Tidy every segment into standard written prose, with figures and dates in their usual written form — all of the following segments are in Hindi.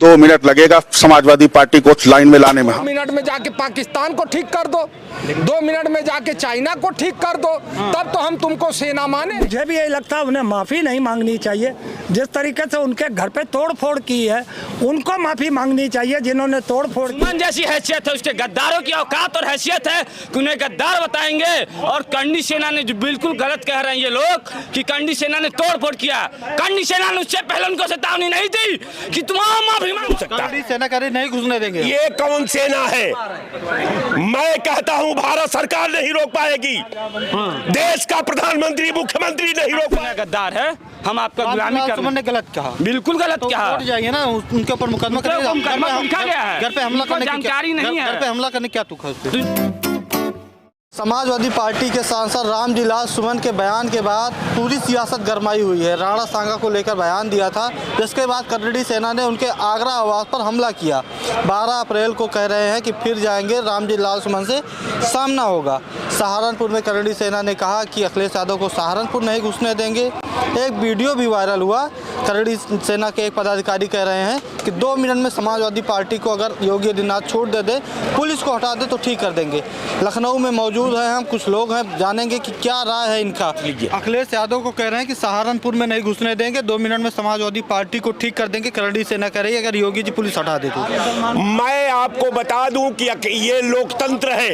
2 मिनट लगेगा समाजवादी पार्टी को लाइन में लाने में। 2 मिनट में जाके पाकिस्तान को ठीक कर दो, 2 मिनट में जाके चाइना को ठीक कर दो, तब तो हम तुमको सेना माने। मुझे भी यही लगता है उन्हें माफ़ी नहीं मांगनी चाहिए। जिस तरीके से उनके घर पे तोड़ फोड़ की है, उनको माफ़ी मांगनी चाहिए जिन्होंने तोड़ फोड़। सुमन जैसी हैसियत है उसके, गद्दारों की औकात और हैसियत है कि उन्हें गद्दार बताएंगे। और करनी सेना ने जो बिल्कुल गलत कह रहे हैं ये लोग कि करनी सेना ने तोड़ फोड़ किया। करनी सेना ने उससे पहले उनको चेतावनी नहीं दी कि तुम माफी मांग सकता। करनी सेना कह रही नहीं घुसने देंगे। ये कौन सेना है? मैं कहता हूँ भारत सरकार नहीं रोक पाएगी, देश का प्रधानमंत्री मुख्यमंत्री नहीं रोक पाएगा। गद्दार है, हम आपका गुलामी कर। सुमन ने गलत कहा, बिल्कुल गलत कहा। तो जाइए ना, उनके ऊपर मुकदमा करिए। लिखा गया है, घर पे हमला करने की जानकारी नहीं है। घर पे हमला करने क्या तुक है? समाजवादी पार्टी के सांसद रामजी लाल सुमन के बयान के बाद पूरी सियासत गरमाई हुई है। राणा सांगा को लेकर बयान दिया था, जिसके बाद करनी सेना ने उनके आगरा आवास पर हमला किया। 12 अप्रैल को कह रहे हैं कि फिर जाएंगे, रामजी लाल सुमन से सामना होगा। सहारनपुर में करनी सेना ने कहा कि अखिलेश यादव को सहारनपुर नहीं घुसने देंगे। एक वीडियो भी वायरल हुआ। करनी सेना के एक पदाधिकारी कह रहे हैं कि 2 मिनट में समाजवादी पार्टी को अगर योगी आदित्यनाथ छूट दे दे, पुलिस को हटा दे तो ठीक कर देंगे। लखनऊ में मौजूद है हम, कुछ लोग हैं, जानेंगे कि क्या राय है इनका। अखिलेश यादव को कह रहे हैं कि सहारनपुर में नहीं घुसने देंगे, 2 मिनट में समाजवादी पार्टी को ठीक कर देंगे। करनी सेना कह रही है अगर योगी जी पुलिस हटा दे तो। मैं आपको बता दूं कि ये लोकतंत्र है,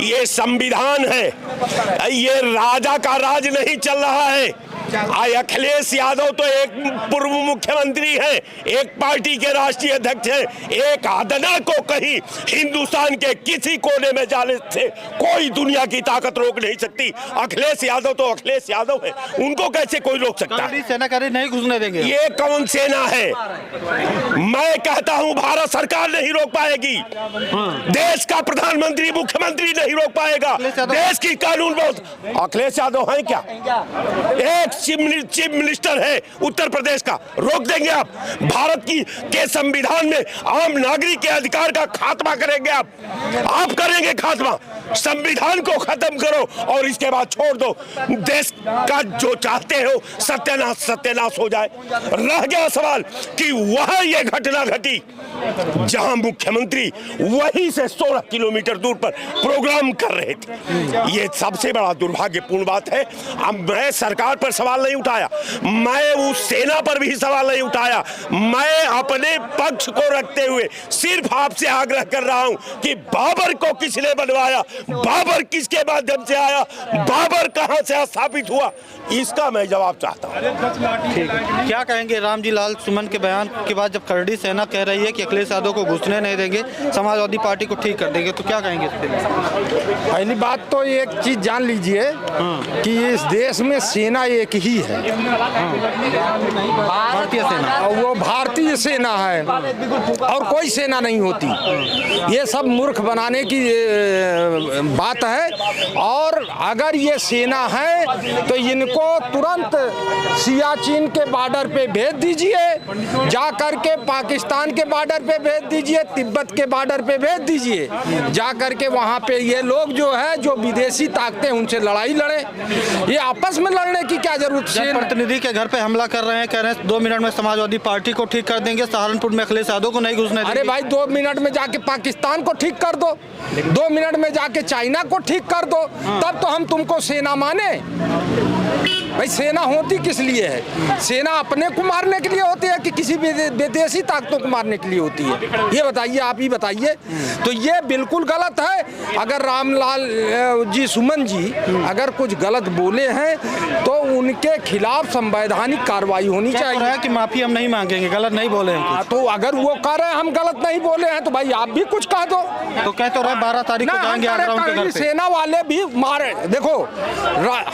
ये संविधान है, ये राजा का राज नहीं चल रहा है। अखिलेश यादव तो एक पूर्व मुख्यमंत्री हैं, एक पार्टी के राष्ट्रीय अध्यक्ष हैं। एक आदना को कहीं हिंदुस्तान के किसी कोने में जाने से कोई दुनिया की ताकत रोक नहीं सकती। अखिलेश यादव तो अखिलेश यादव है, उनको कैसे कोई रोक सकता है? सेना कह रही नहीं घुसने देंगे। ये कौन सेना है? मैं कहता हूँ भारत सरकार नहीं रोक पाएगी, देश का प्रधानमंत्री मुख्यमंत्री नहीं रोक पाएगा। देश की कानून बहुत। अखिलेश यादव है क्या? एक चीफ मिनिस्टर है उत्तर प्रदेश का, रोक देंगे आप? भारत के संविधान में आम नागरिक के अधिकार का खात्मा करेंगे आप करेंगे खात्मा। संविधान को खत्म करो और इसके बाद छोड़ दो। देश का जो चाहते हो सत्यानाश हो जाए। रह गया सवाल कि वहां ये घटना घटी जहां मुख्यमंत्री वहीं से 16 किलोमीटर दूर पर प्रोग्राम कर रहे थे। ये सबसे बड़ा दुर्भाग्यपूर्ण बात है। अब मैं सरकार पर सवाल नहीं उठाया, मैं उस सेना पर भी सवाल नहीं उठाया। मैं अपने पक्ष को रखते हुए सिर्फ आपसे आग्रह कर रहा हूं कि बाबर को किसने बनवाया, बाबर किसके माध्यम से आया, बाबर कहां से स्थापित हुआ, इसका मैं जवाब चाहता हूं। ठीक है, क्या कहेंगे रामजी लाल सुमन के बयान के बाद जब करनी सेना कह रही है कि अखिलेश यादव को घुसने नहीं देंगे, समाजवादी पार्टी को ठीक कर देंगे, तो क्या कहेंगे इस पे? पहली बात तो एक चीज जान लीजिए कि इस देश में सेना एक ही है, भारतीय सेना। वो भारतीय सेना है और कोई सेना नहीं होती। ये सब मूर्ख बनाने की बात है। और अगर ये सेना है तो इनको तुरंत सियाचिन के बॉर्डर पे भेज दीजिए, जा करके पाकिस्तान के बॉर्डर पे भेज दीजिए, तिब्बत के बॉर्डर पे भेज दीजिए, जा करके वहाँ पे ये लोग जो है, जो विदेशी ताकतें, उनसे लड़ाई लड़े। ये आपस में लड़ने की क्या जरूरत है? प्रतिनिधि के घर पे हमला कर रहे हैं, कह रहे हैं 2 मिनट में समाजवादी पार्टी को ठीक कर देंगे, सहारनपुर में अखिलेश यादव को नहीं घुसने देंगे। अरे भाई 2 मिनट में जाके पाकिस्तान को ठीक कर दो, 2 मिनट में जाके चाइना को ठीक कर दो, तब तो हम तुमको सेना माने। भाई सेना होती किस लिए है? सेना अपने को मारने के लिए होती है कि किसी विदेशी ताकतों को मारने के लिए होती है? ये बताइए, आप ही बताइए। तो ये बिल्कुल गलत है। अगर रामलाल जी सुमन जी अगर कुछ गलत बोले हैं तो उनके खिलाफ संवैधानिक कार्रवाई होनी चाहिए। कि माफी हम नहीं मांगेंगे, गलत नहीं बोले हैं। तो अगर वो कह रहे हैं हम गलत नहीं बोले हैं तो भाई आप भी कुछ कह दो। तो कह तो रहे 12 तारीख को जाएंगे आगरा उनके घर पे। सेना वाले भी मारे। देखो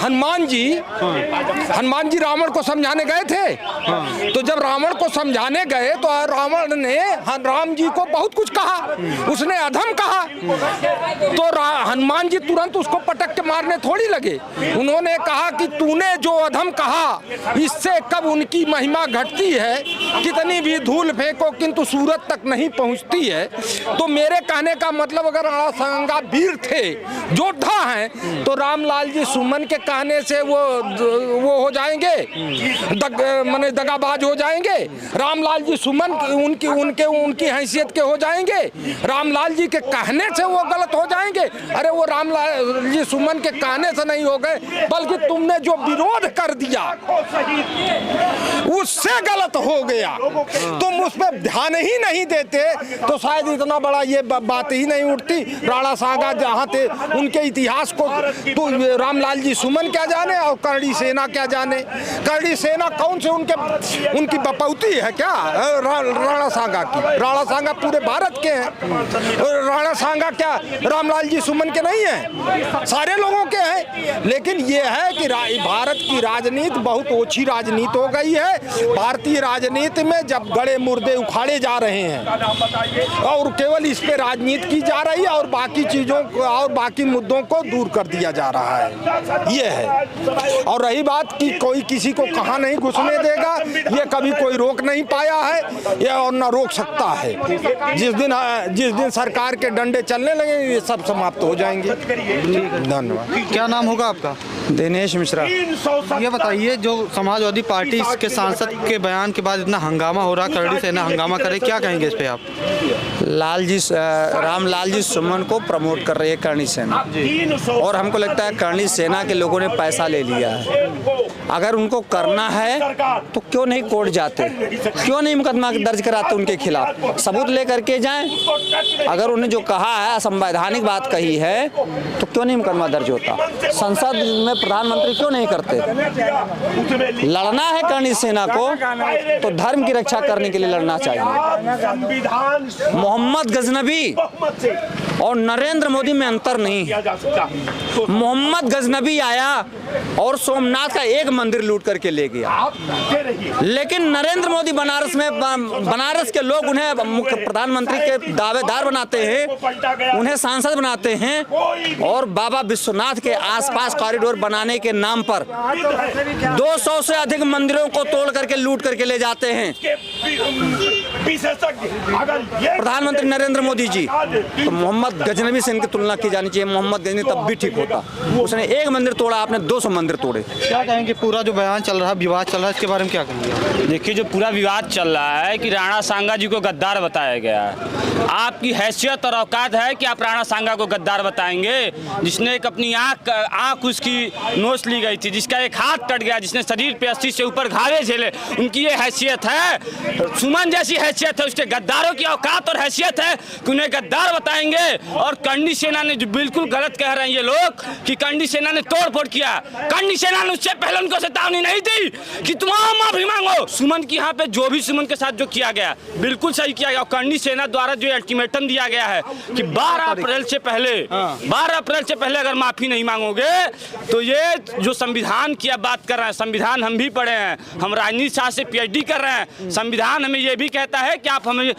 हनुमान जी रावण को समझाने गए थे, तो जब रावण को समझाने गए तो रावण ने राम जी को बहुत कुछ कहा, उसने अधम कहा, तो हनुमान जी तुरंत उसको पटक के मारने थोड़ी लगे। उन्होंने कहा कि तूने जो अधम कहा, इससे कब उनकी महिमा घटती है, कितनी भी धूल फेंको किंतु सूरत तक नहीं पहुंचती है। तो मेरे कहने का मतलब अगर राणा सांगा वीर थे, योद्धा हैं, तो रामलाल जी सुमन के कहने से वो वो हो जाएंगे, माने दगाबाज हो जाएंगे। रामलाल जी सुमन उनकी हैसियत के हो जाएंगे, रामलाल जी के कहने से वो गलत हो जाएंगे। अरे वो रामलाल जी सुमन के कहने से नहीं हो गए, बल्कि तुमने जो विरोध कर दिया उससे गलत हो गया। तुम उस पर ध्यान ही नहीं देते तो शायद इतना बड़ा ये बात ही नहीं उठती। राणा सांगा जहाँ थे उनके इतिहास को तो रामलाल जी सुमन क्या जाने और करणी सेना क्या जाने। करणी सेना कौन से उनकी बपौती है क्या राणा सांगा की? राणा सांगा पूरे भारत के हैं। राणा सांगा क्या रामलाल जी सुमन के नहीं है? सारे लोगों के हैं। लेकिन ये है कि भारत की राजनीति बहुत ओछी राजनीति हो गई है। भारतीय राजनीति में जब गड़े मुर्दे उखाड़े जा रहे हैं और केवल इस पे राजनीति की जा रही है और बाकी चीजों को और बाकी मुद्दों को दूर कर दिया जा रहा है, ये है। और रही बात कि कोई किसी को कहाँ नहीं घुसने देगा, ये कभी कोई रोक नहीं पाया है ये और न रोक सकता है। जिस दिन सरकार के डंडे चलने लगे ये सब समाप्त हो जाएंगे। धन्यवाद। क्या नाम होगा आपका? दिनेश मिश्रा। ये बताइए, जो समाजवादी पार्टी के सांसद के बयान के बाद इतना हंगामा हो रहा, करणी सेना हंगामा करे, क्या कहेंगे इस पे आप? रामलाल जी सुमन को प्रमोट कर रही है करणी सेना, और हमको लगता है करणी सेना के लोगों ने पैसा ले लिया है। अगर उनको करना है तो क्यों नहीं कोर्ट जाते, क्यों नहीं मुकदमा दर्ज कराते उनके खिलाफ, सबूत लेकर के जाएं। अगर उन्हें जो कहा है असंवैधानिक बात कही है तो क्यों नहीं मुकदमा दर्ज होता? संसद में प्रधानमंत्री क्यों नहीं करते? लड़ना है करणी सेना को तो धर्म की रक्षा करने के लिए लड़ना चाहिए। मोहम्मद गजनबी और नरेंद्र मोदी में अंतर नहीं है। मोहम्मद गजनबी आया और सोमनाथ का एक मंदिर लूट करके ले गया, लेकिन नरेंद्र मोदी बनारस के लोग उन्हें प्रधानमंत्री के दावेदार बनाते हैं, उन्हें सांसद बनाते हैं, और बाबा विश्वनाथ के आसपास कॉरिडोर बनाने के नाम पर 200 से अधिक मंदिरों को तोड़ करके लूट करके ले जाते हैं प्रधानमंत्री नरेंद्र मोदी जी। तो मोहम्मद गजनबी से इनकी तुलना की जानी चाहिए। मोहम्मद गजनबी तब भी ठीक होता, उसने एक मंदिर तोड़ा, आपने 200 मंदिर तोड़े। क्या कहेंगे, पूरा जो बयान चल रहा है, विवाद चल रहा है, इसके बारे में क्या कहेंगे? देखिए, जो पूरा विवाद चल रहा है कि राणा सांगा जी को गद्दार बताया गया है। आपकी हैसियत और औकात है कि आप राणा सांगा को गद्दार बताएंगे, जिसने एक अपनी आँख उसकी नोच ली गई थी, जिसका एक हाथ कट गया, जिसने शरीर पे 80 से ऊपर घावे झेले, उनकी ये हैसियत है। सुमन जैसी हैसियत है, उसके गद्दारों की औकात और हैसियत है कि उन्हें गद्दार बताएंगे। और करणी सेना ने जो बिल्कुल गलत कह रहे हैं ये लोग कि करणी सेना ने तोड़ फोड़ किया। करणी सेना ने उससे पहले उनको चेतावनी नहीं दी कि तुम माफी मांगो। सुमन की यहाँ पे जो भी सुमन के साथ जो किया गया बिल्कुल सही किया गया। और करणी सेना द्वारा जो अल्टीमेटम दिया गया है कि 12 अप्रैल से पहले अगर माफी नहीं मांगोगे तो ये जो संविधान की आप बात कर रहे हैं, संविधान हम भी पढ़े हैं, हम राजनीति शास्त्र से PhD कर रहे हैं। संविधान हमें ये भी कहता है कि आप हमें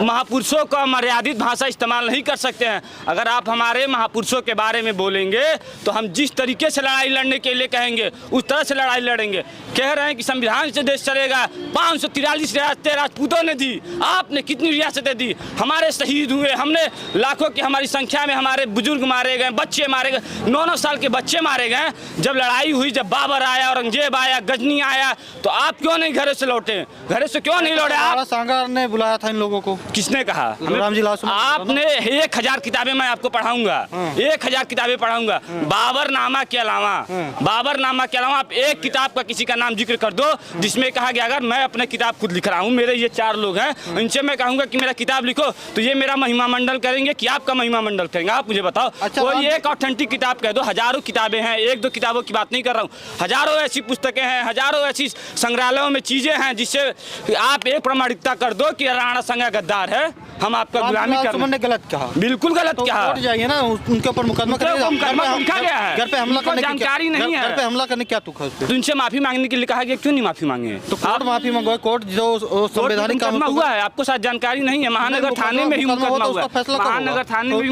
महापुरुषों का मर्यादित भाषा इस्तेमाल नहीं कर सकते हैं। अगर आप हमारे महापुरुषों के बारे में बोलेंगे तो हम जिस तरीके से लड़ाई लड़ने के लिए कहेंगे उस तरह से लड़ाई लड़ेंगे। कह रहे हैं कि संविधान से देश चलेगा, 543 रियासतें राजपूतों ने दी, आपने कितनी रियासतें दी? हमारे शहीद हुए, हमने लाखों की हमारी संख्या में हमारे बुजुर्ग मारे गए, बच्चे मारे गए, 9-9 साल के बच्चे मारे गए। जब लड़ाई हुई, जब बाबर आया, औरंगजेब आया, गजनी आया, तो आप क्यों नहीं घरे से लौटे? घरे से क्यों नहीं लौटे? आप सांगा ने बुलाया था इन लोगों को, किसने कहा? रामजी लाल। आपने 1000 किताबें मैं आपको पढ़ाऊंगा, 1000 किताबें पढ़ाऊंगा। बाबरनामा के अलावा आप एक किताब का किसी का नाम जिक्र कर दो जिसमें कहा गया अगर मैं अपने किताब खुद लिख रहा हूँ, मेरे ये 4 लोग हैं, इनसे मैं कहूंगा कि मेरा किताब लिखो तो ये मेरा महिमा मंडल करेंगे कि आपका महिमा मंडल करेंगे? आप मुझे बताओ। अच्छा, कोई एक ऑथेंटिक किताब कह दो। हजारों किताबें हैं, 1-2 किताबों की बात नहीं कर रहा हूँ, हजारों ऐसी पुस्तकें हैं, हजारों ऐसी संग्रहालयों में चीजें हैं जिससे आप एक प्रमाणिकता कर दो कि राणा सांगा गद्दार है, हम आपका गुलामी कर रहे हैं। गलत कहा, बिल्कुल गलत कहा। जाइए ना, उनके ऊपर मुकदमा उनका गया है, घर पे हमला करने की जानकारी नहीं है, घर पे हमला करने क्या तुक है? तो उनसे माफी मांगने के लिए कहा गया, क्यों नहीं माफी मांगे? तो कोर्ट माफी मांगो, कोर्ट जो संवैधानिक काम हुआ है, आपको शायद जानकारी नहीं है। महानगर थाने में ही मुकदमा हुआ है, महानगर थाने में भी।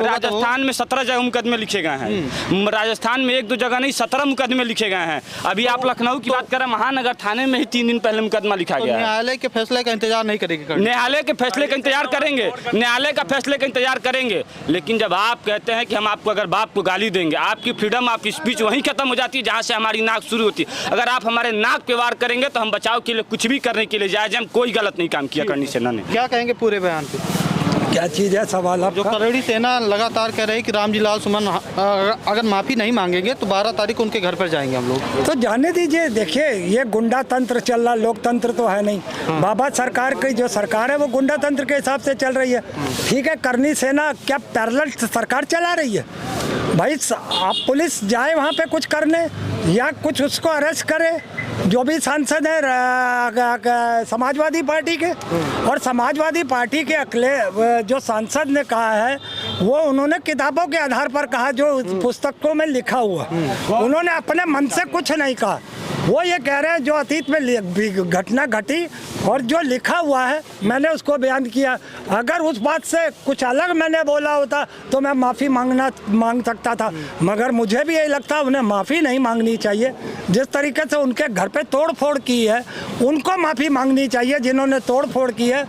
राजस्थान में 17 जगह मुकदमे लिखे गए हैं, राजस्थान में 1-2 जगह नहीं 17 मुकदमे लिखे गए हैं। अभी आप लखनऊ की बात कर रहे हैं, महानगर थाने में ही 3 दिन पहले मुकदमा लिखा गया है। न्यायालय के फैसले का इंतजार इंतजार नहीं करेगी? न्यायालय के फैसले का इंतजार करेंगे, न्यायालय का फैसले का इंतजार करेंगे। लेकिन जब आप कहते हैं कि हम आपको अगर बाप को गाली देंगे, आपकी फ्रीडम, आपकी स्पीच वहीं खत्म हो जाती है जहां से हमारी नाक शुरू होती है। अगर आप हमारे नाक पे वार करेंगे तो हम बचाव के लिए कुछ भी करने के लिए जायज, हम कोई गलत नहीं काम किया करनी सेना ने। क्या कहेंगे पूरे बयान पे? क्या चीज़ है सवाल जो आपका? करेड़ी सेना लगातार कह रही है कि रामजी लाल सुमन अगर माफ़ी नहीं मांगेंगे तो 12 तारीख को उनके घर पर जाएंगे हम लोग। तो जाने दीजिए, देखिए ये गुंडा तंत्र चल रहा, लोकतंत्र तो है नहीं। बाबा सरकार की जो सरकार है वो गुंडा तंत्र के हिसाब से चल रही है। ठीक है, करनी सेना क्या पैरेलल सरकार चला रही है? भाई आप पुलिस जाए वहाँ पे कुछ करने या कुछ उसको अरेस्ट करे, जो भी सांसद है समाजवादी पार्टी के, और समाजवादी पार्टी के अकेले जो सांसद ने कहा है वो उन्होंने किताबों के आधार पर कहा, जो पुस्तकों में लिखा हुआ। उन्होंने अपने मन से कुछ नहीं कहा। वो ये कह रहे हैं जो अतीत में घटना घटी और जो लिखा हुआ है मैंने उसको बयान किया। अगर उस बात से कुछ अलग मैंने बोला होता तो मैं माफ़ी मांग सकता था, मगर मुझे भी यही लगता है उन्हें माफ़ी नहीं मांगनी चाहिए। जिस तरीके से उनके घर पे तोड़ फोड़ की है उनको माफ़ी मांगनी चाहिए, जिन्होंने तोड़ फोड़ की है।